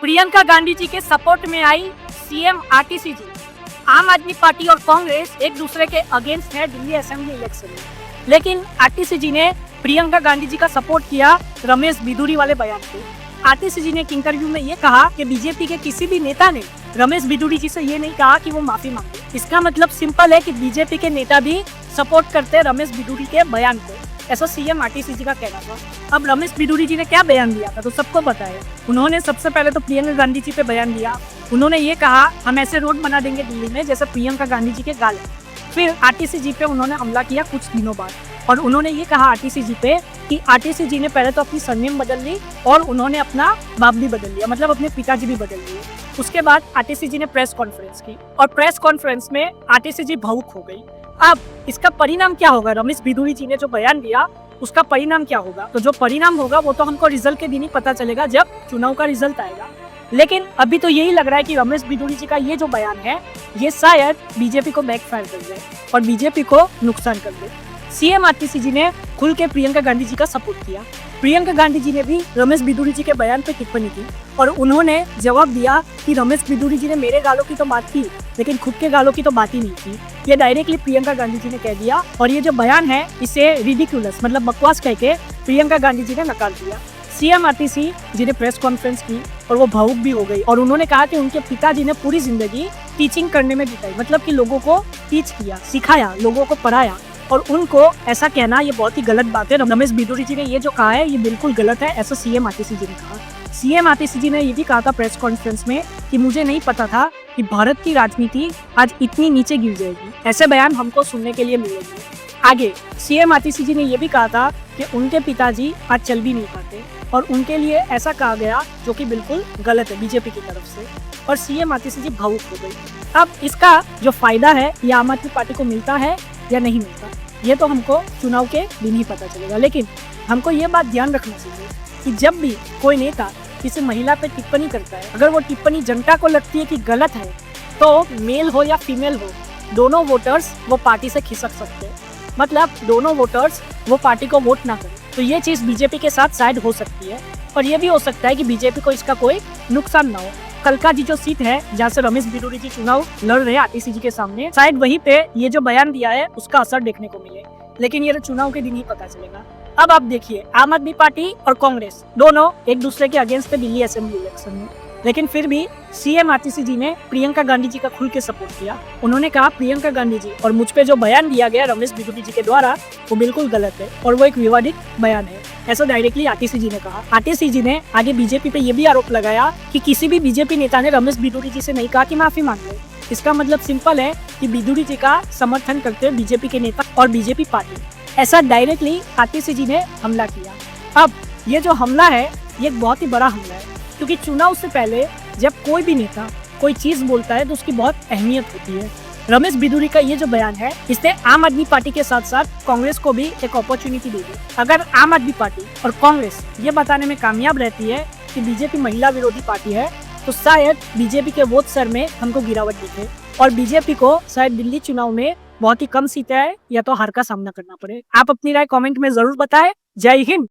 प्रियंका गांधी जी के सपोर्ट में आई CM RTC जी। आम आदमी पार्टी और कांग्रेस एक दूसरे के अगेंस्ट है दिल्ली असेंबली इलेक्शन में, लेकिन आरटीसी जी ने प्रियंका गांधी जी का सपोर्ट किया रमेश बिधूरी वाले बयान पे। आरटीसी जी ने एक इंटरव्यू में ये कहा कि बीजेपी के किसी भी नेता ने रमेश बिधूरी जी से ये नहीं कहा कि वो माफी मांगे। इसका मतलब सिंपल है कि बीजेपी के नेता भी सपोर्ट करते हैं रमेश बिधूरी के बयान को, ऐसा सीएम आरटीसी जी का कहना था। अब रमेश बिधूरी जी ने क्या बयान दिया था तो सबको पता है। उन्होंने सबसे पहले तो प्रियंका गांधी जी पे बयान दिया। उन्होंने ये कहा हम ऐसे रोड बना देंगे दिल्ली में जैसे प्रियंका गांधी जी के गाल है। फिर आरटीसी जी पे उन्होंने हमला किया कुछ दिनों बाद, और उन्होंने ये कहा आरटीसी जी पे कि आरटीसी जी ने पहले तो अपनी सरनेम बदल ली और उन्होंने अपना बाप भी बदल लिया, मतलब अपने पिताजी भी बदल लिए। उसके बाद आरटीसी जी ने प्रेस कॉन्फ्रेंस की और प्रेस कॉन्फ्रेंस में आरटीसी जी भावुक हो गई। अब इसका परिणाम क्या होगा? रमेश बिधूरी जी ने जो बयान दिया उसका परिणाम क्या होगा? तो जो परिणाम होगा वो तो हमको रिजल्ट के दिन ही पता चलेगा जब चुनाव का रिजल्ट आएगा। लेकिन अभी तो यही लग रहा है कि रमेश बिधूरी जी का ये जो बयान है ये शायद बीजेपी को बैकफायर कर जाए और बीजेपी को नुकसान कर दे। सीएम आरटीसी जी ने खुल के प्रियंका गांधी जी का सपोर्ट किया। प्रियंका गांधी जी ने भी रमेश बिधूरी जी के बयान पे टिप्पणी की और उन्होंने जवाब दिया कि रमेश बिधूरी जी ने मेरे गालों की तो बात की लेकिन खुद के गालों की तो बात ही नहीं की। ये डायरेक्टली प्रियंका गांधी जी ने कह दिया और ये जो बयान है इसे रिडिकुलस मतलब बकवास कह के प्रियंका गांधी जी ने नकार दिया। सीएम आरटीसी जी ने प्रेस कॉन्फ्रेंस की और वो भावुक भी हो गई और उन्होंने कहा कि उनके पिताजी ने पूरी जिंदगी टीचिंग करने में बिताई, मतलब कि लोगों को टीच किया, सिखाया, लोगों को पढ़ाया, और उनको ऐसा कहना ये बहुत ही गलत बात है। रमेश बिधूरी जी ने ये जो कहा है ये बिल्कुल गलत है, ऐसा सीएम आरटीसी जी ने कहा। सीएम आरटीसी जी ने ये भी कहा था प्रेस कॉन्फ्रेंस में कि मुझे नहीं पता था कि भारत की राजनीति आज इतनी नीचे गिर जाएगी। ऐसे बयान हमको सुनने के लिए मिलेंगे। आगे सीएम आरटीसी जी ने ये भी कहा था कि उनके पिताजी आज चल भी नहीं पाते और उनके लिए ऐसा कहा गया जो कि बिल्कुल गलत है बीजेपी की तरफ से, और सीएम आरटीसी जी भावुक हो गई। अब इसका जो फायदा है ये आम आदमी पार्टी को मिलता है या नहीं मिलता ये तो हमको चुनाव के दिन ही पता चलेगा। लेकिन हमको ये बात ध्यान रखना चाहिए कि जब भी कोई नेता किसी महिला पे टिप्पणी करता है, अगर वो टिप्पणी जनता को लगती है कि गलत है तो मेल हो या फीमेल हो दोनों वोटर्स वो पार्टी से खिसक सकते हैं, मतलब दोनों वोटर्स वो पार्टी को वोट ना करें। तो ये चीज बीजेपी के साथ शायद हो सकती है और ये भी हो सकता है कि बीजेपी को इसका कोई नुकसान ना हो। कलका जी जो सीट है जहाँ से रमेश बिधूरी जी चुनाव लड़ रहे हैं आरटीसी जी के सामने, शायद वहीं पे ये जो बयान दिया है उसका असर देखने को मिले, लेकिन ये चुनाव के दिन ही पता चलेगा। अब आप देखिए आम आदमी पार्टी और कांग्रेस दोनों एक दूसरे के अगेंस्ट थे दिल्ली असेंबली इलेक्शन में, लेकिन फिर भी सीएम आरटीसी जी ने प्रियंका गांधी जी का खुल के सपोर्ट किया। उन्होंने कहा प्रियंका गांधी जी और मुझ पे जो बयान दिया गया रमेश बिधूरी जी के द्वारा वो बिल्कुल गलत है और वो एक विवादित बयान है, ऐसा डायरेक्टली आरटीसी जी ने कहा। आरटीसी जी ने आगे बीजेपी पे ये भी आरोप लगाया कि किसी भी बीजेपी नेता ने रमेश बिधूरी जी से नहीं कहा कि माफी मांग ले। इसका मतलब सिंपल है कि बिधूरी जी का समर्थन करते हैं बीजेपी के नेता और बीजेपी पार्टी, ऐसा डायरेक्टली आरटीसी जी ने हमला किया। अब ये जो हमला है ये एक बहुत ही बड़ा हमला है, क्योंकि चुनाव से पहले जब कोई भी नेता कोई चीज बोलता है तो उसकी बहुत अहमियत होती है। रमेश बिधूरी का ये जो बयान है इसने आम आदमी पार्टी के साथ साथ कांग्रेस को भी एक अपॉर्चुनिटी दे दी। अगर आम आदमी पार्टी और कांग्रेस ये बताने में कामयाब रहती है कि बीजेपी महिला विरोधी पार्टी है तो शायद बीजेपी के वोट शेयर में हमको गिरावट दिखे और बीजेपी को शायद दिल्ली चुनाव में बहुत ही कम सीटें आए या तो हार का सामना करना पड़े। आप अपनी राय कमेंट में जरूर बताएं। जय हिंद।